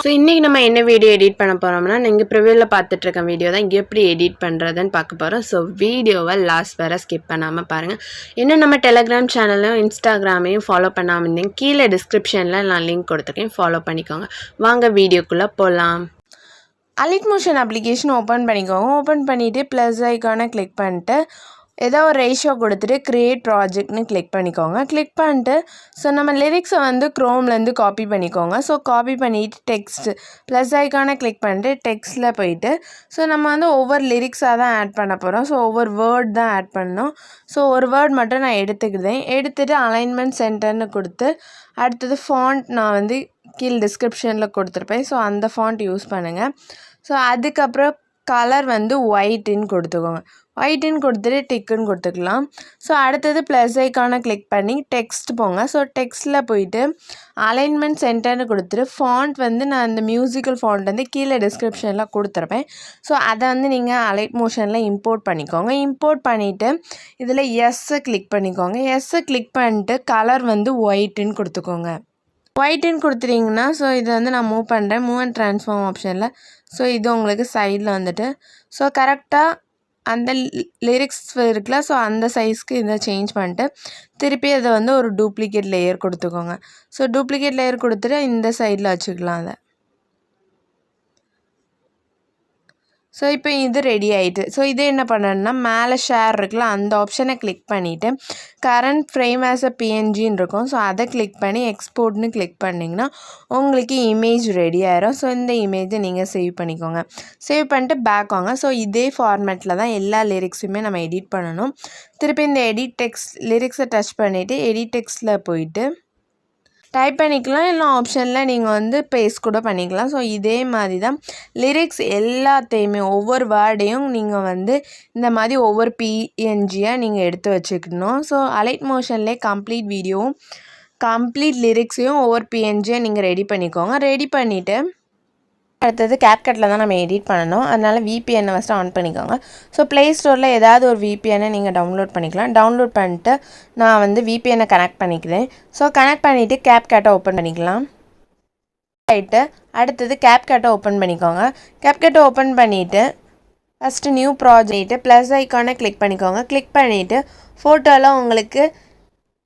So இன்றைக்கி நம்ம என்ன வீடியோ எடிட் பண்ண போகிறோம்னா நீங்கள் ப்ரிவியூவில் பார்த்துட்டு இருக்க வீடியோ தான் எப்படி எடிட் பண்ணுறதுன்னு பார்க்க போகிறோம். ஸோ வீடியோவை லாஸ்ட் வரை ஸ்கிப் பண்ணாமல் பாருங்கள். இன்னும் நம்ம டெலகிராம் சேனலையும் இன்ஸ்டாகிராமையும் ஃபாலோ பண்ணாமல் இருந்தீங்க, கீழே டிஸ்கிரிப்ஷனில் நான் லிங்க் கொடுத்துருக்கேன், ஃபாலோ பண்ணிக்கோங்க. வாங்க வீடியோக்குள்ளே போகலாம். அலிட் மோஷன் அப்ளிகேஷன் ஓப்பன் பண்ணிக்கோங்க. ஓப்பன் பண்ணிவிட்டு ப்ளஸ் ஐக்கானை கிளிக் பண்ணிட்டு ஏதோ ஒரு ரேஷியோ கொடுத்துட்டு க்ரியேட் ப்ராஜெக்ட்னு கிளிக் பண்ணிக்கோங்க. கிளிக் பண்ணிட்டு ஸோ நம்ம லிரிக்ஸை வந்து க்ரோம்லேருந்து காப்பி பண்ணிக்கோங்க. ஸோ காப்பி பண்ணிவிட்டு டெக்ஸ்ட்டு ப்ளஸ் ஐக்கானை கிளிக் பண்ணிட்டு டெக்ஸ்ட்டில் போயிட்டு ஸோ நம்ம வந்து ஒவ்வொரு லிரிக்ஸாக தான் ஆட் பண்ண போகிறோம். ஸோ ஒவ்வொரு வேர்ட் தான் ஆட் பண்ணணும். ஸோ ஒரு வேர்ட் மட்டும் நான் எடுத்துக்கிட்டேன். எடுத்துகிட்டு அலைன்மெண்ட் சென்டர்னு கொடுத்து அடுத்தது ஃபாண்ட் நான் வந்து கீழே டிஸ்கிரிப்ஷனில் கொடுத்துருப்பேன். ஸோ அந்த ஃபாண்ட் யூஸ் பண்ணுங்கள். ஸோ அதுக்கப்புறம் கலர் வந்து ஒயிட்டுன்னு கொடுத்துக்கோங்க. ஒயிட்டுன்னு கொடுத்துட்டு டிக்குன்னு கொடுத்துக்கலாம். ஸோ அடுத்தது ப்ளஸ் ஐக்கானை கிளிக் பண்ணி டெக்ஸ்ட் போங்க. ஸோ டெக்ஸ்ட்டில் போயிட்டு அலைன்மெண்ட் சென்டர்னு கொடுத்துட்டு ஃபாண்ட் வந்து நான் இந்த மியூசிக்கல் ஃபாண்ட் வந்து கீழே டிஸ்கிரிப்ஷனில் கொடுத்துருப்பேன். ஸோ அதை வந்து நீங்கள் அலைட் மோஷனில் இம்போர்ட் பண்ணிக்கோங்க. இம்போர்ட் பண்ணிவிட்டு இதில் எஸ்ஸை கிளிக் பண்ணிக்கோங்க. எஸ்ஸை கிளிக் பண்ணிட்டு கலர் வந்து ஒயிட்டுன்னு கொடுத்துக்கோங்க. ஒயிட்டுன்னு கொடுத்துட்டிங்கன்னா ஸோ இதை வந்து நான் மூவ் பண்ணுறேன், மூவ் அண்ட் ட்ரான்ஸ்ஃபார்ம் ஆப்ஷனில். ஸோ இது உங்களுக்கு சைடில் வந்துட்டு ஸோ கரெக்டாக அந்த லிரிக்ஸ் இருக்குல்ல, ஸோ அந்த சைஸ்க்கு இதை சேஞ்ச் பண்ணிட்டு திருப்பி அதை வந்து ஒரு டூப்ளிகேட் லேயர் கொடுத்துக்கோங்க. ஸோ டூப்ளிகேட் லேயர் கொடுத்துட்டு இந்த சைடில் வச்சுக்கலாம் அதை. ஸோ இப்போ இது ரெடி ஆகிட்டு. ஸோ இது என்ன பண்ணணும்னா மேலே ஷேர் இருக்குல்ல, அந்த ஆப்ஷனை கிளிக் பண்ணிவிட்டு கரண்ட் ஃப்ரேம் ஆஸ் அ பிஎன்ஜின்னு இருக்கும். ஸோ அதை கிளிக் பண்ணி எக்ஸ்போர்ட்னு கிளிக் பண்ணிங்கன்னா உங்களுக்கு இமேஜ் ரெடி ஆயிரும். ஸோ இந்த இமேஜை நீங்கள் சேவ் பண்ணிக்கோங்க. சேவ் பண்ணிட்டு பேக் வாங்க. ஸோ இதே ஃபார்மேட்டில் தான் எல்லா லிரிக்ஸுமே நம்ம எடிட் பண்ணணும். திருப்பி இந்த எடிட் டெக்ஸ்ட் லிரிக்ஸை டச் பண்ணிவிட்டு எடிட் டெக்ஸ்ட்டில் போயிட்டு டைப் பண்ணிக்கலாம். இல்லை ஆப்ஷனில் நீங்கள் வந்து பேஸ்ட் கூட பண்ணிக்கலாம். ஸோ இதே மாதிரி தான் லிரிக்ஸ் எல்லாத்தையுமே ஒவ்வொரு வேர்டையும் நீங்கள் வந்து இந்த மாதிரி ஒவ்வொரு பிஎன்ஜியாக நீங்கள் எடுத்து வச்சுக்கணும். ஸோ அலைட் மோஷன்லேயே கம்ப்ளீட் வீடியோவும் கம்ப்ளீட் லிரிக்ஸையும் ஒவ்வொரு பிஎன்ஜியாக நீங்கள் ரெடி பண்ணிக்கோங்க. ரெடி பண்ணிவிட்டு அடுத்தது கேப்கட்டில் தான் நம்ம எடிட் பண்ணணும். அதனால் விபிஎன்னை ஃபஸ்ட்டு ஆன் பண்ணிக்கோங்க. ஸோ ப்ளே ஸ்டோரில் ஏதாவது ஒரு விபிஎன்னை நீங்கள் டவுன்லோட் பண்ணிக்கலாம். டவுன்லோட் பண்ணிட்டு நான் வந்து விபிஎன்னை கனெக்ட் பண்ணிக்கிறேன். ஸோ கனெக்ட் பண்ணிவிட்டு கேப்கட்டை ஓப்பன் பண்ணிக்கலாம். ஆகிட்டு அடுத்தது கேப்கட்டை ஓப்பன் பண்ணிக்கோங்க. கேப்கட்டை ஓப்பன் பண்ணிவிட்டு ஃபஸ்ட்டு நியூ ப்ராஜெக்ட்டு ப்ளஸ் ஐக்கானை கிளிக் பண்ணிக்கோங்க. கிளிக் பண்ணிவிட்டு ஃபோட்டோவில் உங்களுக்கு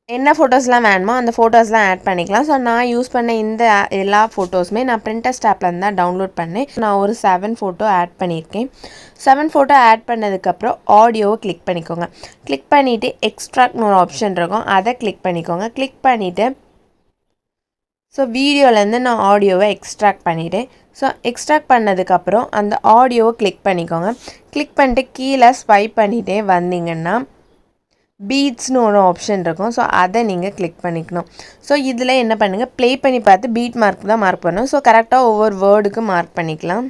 என்ன ஃபோட்டோஸ்லாம் வேணுமோ அந்த ஃபோட்டோஸ்லாம் ஆட் பண்ணிக்கலாம். ஸோ நான் யூஸ் பண்ண இந்த எல்லா ஃபோட்டோஸுமே நான் பிரிண்டஸ்ட் ஆப்லேருந்து தான் டவுன்லோட் பண்ணேன். நான் ஒரு 7 ஃபோட்டோ ஆட் பண்ணியிருக்கேன். 7 ஃபோட்டோ ஆட் பண்ணதுக்கப்புறம் ஆடியோவை கிளிக் பண்ணிக்கோங்க. கிளிக் பண்ணிவிட்டு எக்ஸ்ட்ராக்ட்னு ஒரு ஆப்ஷன் இருக்கும், அதை கிளிக் பண்ணிக்கோங்க. கிளிக் பண்ணிவிட்டு ஸோ வீடியோலேருந்து நான் ஆடியோவை எக்ஸ்ட்ராக்ட் பண்ணிவிட்டேன். ஸோ எக்ஸ்ட்ராக்ட் பண்ணதுக்கப்புறம் அந்த ஆடியோவை கிளிக் பண்ணிக்கோங்க. கிளிக் பண்ணிட்டு கீழே ஸ்வைப் பண்ணிகிட்டே வந்தீங்கன்னா பீட்ஸ்னு ஒரு ஆப்ஷன் இருக்கும். ஸோ அதை நீங்கள் கிளிக் பண்ணிக்கணும். ஸோ இதில் என்ன பண்ணுங்கள், ப்ளே பண்ணி பார்த்து பீட் மார்க் தான் மார்க் பண்ணணும். ஸோ கரெக்டாக ஒவ்வொரு வேர்டுக்கு மார்க் பண்ணிக்கலாம்.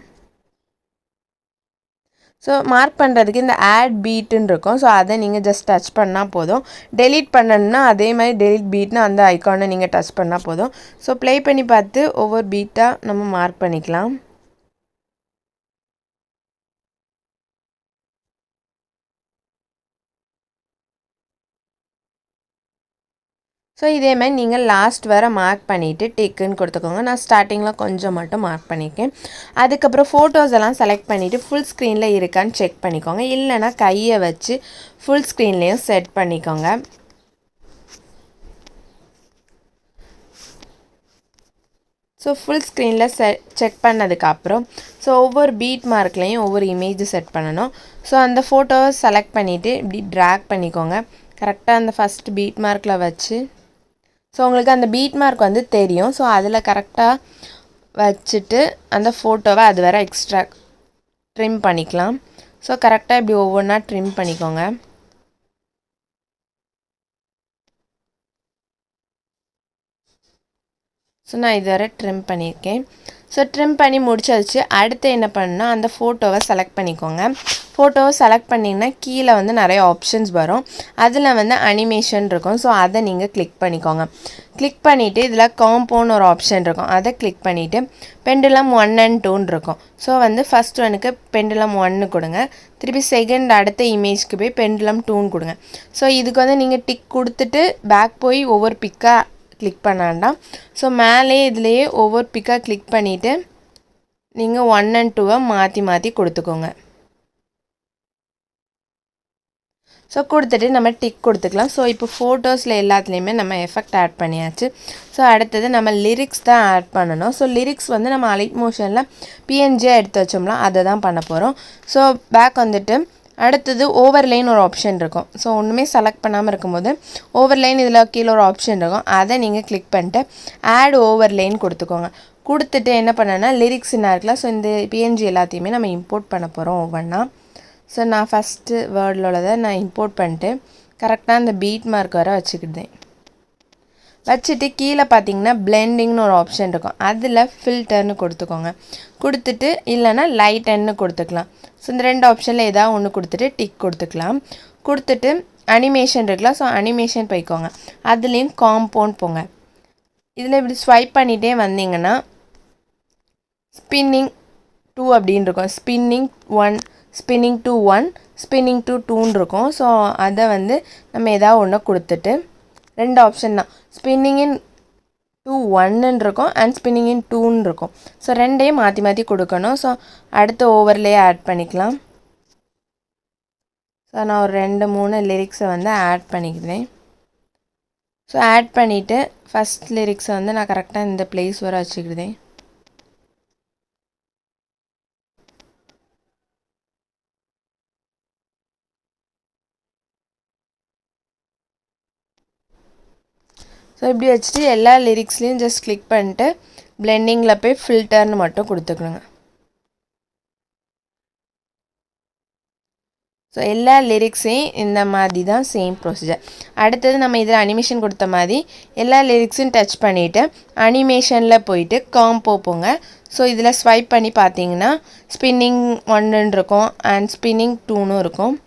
ஸோ மார்க் பண்ணுறதுக்கு இந்த ஆட் பீட்டுன்னு இருக்கும். ஸோ அதை நீங்கள் ஜஸ்ட் டச் பண்ணால் போதும். டெலீட் பண்ணணுன்னா அதே மாதிரி டெலீட் பீட்னு அந்த ஐக்கானை நீங்கள் டச் பண்ணால் போதும். ஸோ ப்ளே பண்ணி பார்த்து ஒவ்வொரு பீட்டாக நம்ம மார்க் பண்ணிக்கலாம். ஸோ இதே மாதிரி நீங்கள் லாஸ்ட் வர மார்க் பண்ணிவிட்டு டிக்குன்னு கொடுத்துக்கோங்க. நான் ஸ்டார்டிங்கில் கொஞ்சம் மட்டும் மார்க் பண்ணியிருக்கேன். அதுக்கப்புறம் ஃபோட்டோஸ் எல்லாம் செலக்ட் பண்ணிவிட்டு ஃபுல் ஸ்க்ரீனில் இருக்கான்னு செக் பண்ணிக்கோங்க. இல்லைனா கையை வச்சு ஃபுல் ஸ்க்ரீன்லேயும் செட் பண்ணிக்கோங்க. ஸோ ஃபுல் ஸ்க்ரீனில் செக் பண்ணதுக்கப்புறம் ஸோ ஒவ்வொரு பீட் மார்க்லேயும் ஒவ்வொரு இமேஜ் செட் பண்ணணும். ஸோ அந்த ஃபோட்டோவை செலக்ட் பண்ணிவிட்டு இப்படி ட்ராக் பண்ணிக்கோங்க. கரெக்டாக அந்த ஃபஸ்ட் பீட் மார்க்கில் வச்சு ஸோ உங்களுக்கு அந்த பீட் மார்க் வந்து தெரியும். ஸோ அதில் கரெக்டாக வச்சுட்டு அந்த ஃபோட்டோவை அது வரை எக்ஸ்ட்ரா ட்ரிம் பண்ணிக்கலாம். ஸோ கரெக்டாக இப்படி ஒவ்வொன்றா ட்ரிம் பண்ணிக்கோங்க. ஸோ நான் இதுவரை ட்ரிம் பண்ணியிருக்கேன். ஸோ ட்ரிம் பண்ணி முடிச்சாச்சு. அடுத்து என்ன பண்ணணும்னா அந்த ஃபோட்டோவை செலக்ட் பண்ணிக்கோங்க. ஃபோட்டோவை செலக்ட் பண்ணிங்கன்னா கீழே வந்து நிறைய ஆப்ஷன்ஸ் வரும். அதில் வந்து அனிமேஷன் இருக்கும். ஸோ அதை நீங்கள் கிளிக் பண்ணிக்கோங்க. கிளிக் பண்ணிவிட்டு இதில் காம்பவுண்ட் ஒரு ஆப்ஷன் இருக்கும், அதை கிளிக் பண்ணிவிட்டு பெண்டுலம் 1 and 2 இருக்கும். ஸோ வந்து ஃபஸ்ட் ஒனுக்கு பெண்டுலம் 1 கொடுங்க. திருப்பி செகண்ட் அடுத்த இமேஜ்க்கு போய் பெண்டுலம் 2 கொடுங்க. ஸோ இதுக்கு வந்து நீங்கள் டிக் கொடுத்துட்டு பேக் போய் ஒவ்வொரு பிக்காக கிளிக் பண்ண வேண்டாம். ஸோ மேலே இதுலேயே ஒவ்வொரு பிக்காக கிளிக் பண்ணிவிட்டு நீங்கள் 1 and 2 மாற்றி கொடுத்துக்கோங்க. ஸோ கொடுத்துட்டு நம்ம டிக் கொடுத்துக்கலாம். ஸோ இப்போ ஃபோட்டோஸில் எல்லாத்துலேயுமே நம்ம எஃபெக்ட் ஆட் பண்ணியாச்சு. ஸோ அடுத்தது நம்ம லிரிக்ஸ் தான் ஆட் பண்ணணும். ஸோ லிரிக்ஸ் வந்து நம்ம அலைட் மோஷனில் பிஎன்ஜியாக எடுத்து வச்சோம்னா அதை தான் பண்ண போகிறோம். ஸோ பேக் வந்துட்டு அடுத்தது ஓவர்லைன் ஒரு ஆப்ஷன் இருக்கும். ஸோ ஒன்றுமே செலக்ட் பண்ணாமல் இருக்கும்போது ஓவர்லைன் இதில் கீழே ஒரு ஆப்ஷன் இருக்கும். அதை நீங்கள் கிளிக் பண்ணிட்டு ஆட் ஓவர்லைன் கொடுத்துக்கோங்க. கொடுத்துட்டு என்ன பண்ணேன்னா லிரிக்ஸ் என்ன இருக்கலாம். ஸோ இந்த பிஎன்ஜி எல்லாத்தையுமே நம்ம இம்போர்ட் பண்ண போகிறோம் ஒவ்வொன்றா. ஸோ நான் ஃபஸ்ட்டு வேர்டில் உள்ளதை நான் இம்போர்ட் பண்ணிட்டு கரெக்டாக அந்த பீட் மார்க் வர வச்சுக்கிட்டேன். வச்சுட்டு கீழே பார்த்தீங்கன்னா பிளெண்டிங்னு ஒரு ஆப்ஷன் இருக்கும். அதில் ஃபில்டர்னு கொடுத்துக்கோங்க. கொடுத்துட்டு இல்லைனா லைட்டன்னு கொடுத்துக்கலாம். ஸோ இந்த 2 ஆப்ஷனில் ஏதாவது ஒன்று கொடுத்துட்டு டிக் கொடுத்துக்கலாம். கொடுத்துட்டு அனிமேஷன் இருக்கலாம். ஸோ அனிமேஷன் போய்க்கோங்க. அதுலேயும் காம்பவுண்ட் போங்க. இதில் இப்படி ஸ்வைப் பண்ணிகிட்டே வந்தீங்கன்னா ஸ்பின்னிங் 2 அப்படின்னு இருக்கும். Spinning 1, spinning to 1, spinning to 2ன்னு இருக்கும். ஸோ அதை வந்து நம்ம ஏதாவது ஒன்று கொடுத்துட்டு 2 ஆப்ஷன் தான். ஸ்பின்னிங் இன் to 1ன்னு இருக்கும் அண்ட் ஸ்பின்னிங் இன் 2ன்னு இருக்கும். ஸோ ரெண்டையும் மாற்றி கொடுக்கணும். ஸோ அடுத்த ஓவர்லேயே ஆட் பண்ணிக்கலாம். ஸோ நான் ஒரு 2-3 லிரிக்ஸை வந்து ஆட் பண்ணிக்கிறேன். ஸோ ஆட் பண்ணிவிட்டு ஃபஸ்ட் லிரிக்ஸை வந்து நான் கரெக்டாக இந்த பிளேஸ் வர வச்சுக்கிறேன். ஸோ இப்படி வச்சுட்டு எல்லா லிரிக்ஸ்லேயும் ஜஸ்ட் கிளிக் பண்ணிட்டு பிளெண்டிங்கில் போய் ஃபில்டர்னு மட்டும் கொடுத்துக்கணுங்க. ஸோ எல்லா லிரிக்ஸையும் இந்த மாதிரி தான் சேம் ப்ரொசீஜர். அடுத்தது நம்ம இதில் அனிமேஷன் கொடுத்த மாதிரி எல்லா லிரிக்ஸையும் டச் பண்ணிவிட்டு அனிமேஷனில் போயிட்டு காம்போ போங்க. ஸோ இதில் ஸ்வைப் பண்ணி பார்த்தீங்கன்னா ஸ்பின்னிங் 1ன்னு இருக்கும் அண்ட் ஸ்பின்னிங் 2ன்னு இருக்கும்.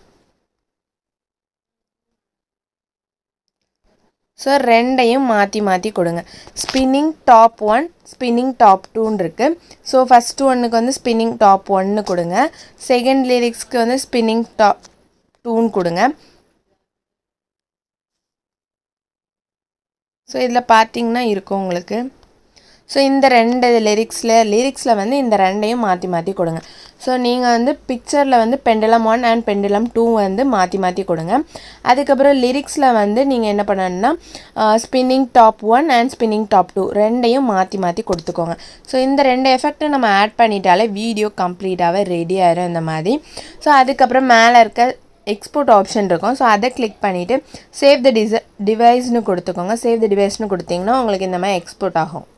ஸோ ரெண்டையும் மாற்றி கொடுங்க. ஸ்பின்னிங் டாப் 1, ஸ்பின்னிங் டாப் 2ன்னு இருக்குது. ஸோ ஃபஸ்ட்டு ஒன்றுக்கு வந்து ஸ்பின்னிங் டாப் 1ன்னு கொடுங்க. செகண்ட் லிரிக்ஸ்க்கு வந்து ஸ்பின்னிங் டாப் 2ன்னு கொடுங்க. ஸோ இதில் பார்த்தீங்கன்னா இருக்கும் உங்களுக்கு. ஸோ இந்த 2 லிரிக்ஸில் வந்து இந்த ரெண்டையும் மாற்றி கொடுங்க. ஸோ நீங்கள் வந்து பிக்சரில் வந்து பெண்டுலம் 1 அண்ட் பெண்டுலம் 2 வந்து மாற்றி கொடுங்க. அதுக்கப்புறம் லிரிக்ஸில் வந்து நீங்கள் என்ன பண்ணணும்னா spinning top 1 and spinning top 2 ரெண்டையும் மாற்றி கொடுத்துக்கோங்க. ஸோ இந்த 2 எஃபெக்ட்டை நம்ம ஆட் பண்ணிட்டாலே வீடியோ கம்ப்ளீட்டாகவே ரெடி ஆயிரும் இந்த மாதிரி. ஸோ அதுக்கப்புறம் மேலே இருக்க எக்ஸ்போர்ட் ஆப்ஷன் இருக்கும். ஸோ அதை கிளிக் பண்ணிவிட்டு சேவ் த டிவைஸ்னு கொடுத்துக்கோங்க. சேவ் த டிவைஸ்னு கொடுத்தீங்கன்னா உங்களுக்கு இந்த மாதிரி எக்ஸ்போர்ட் ஆகும்.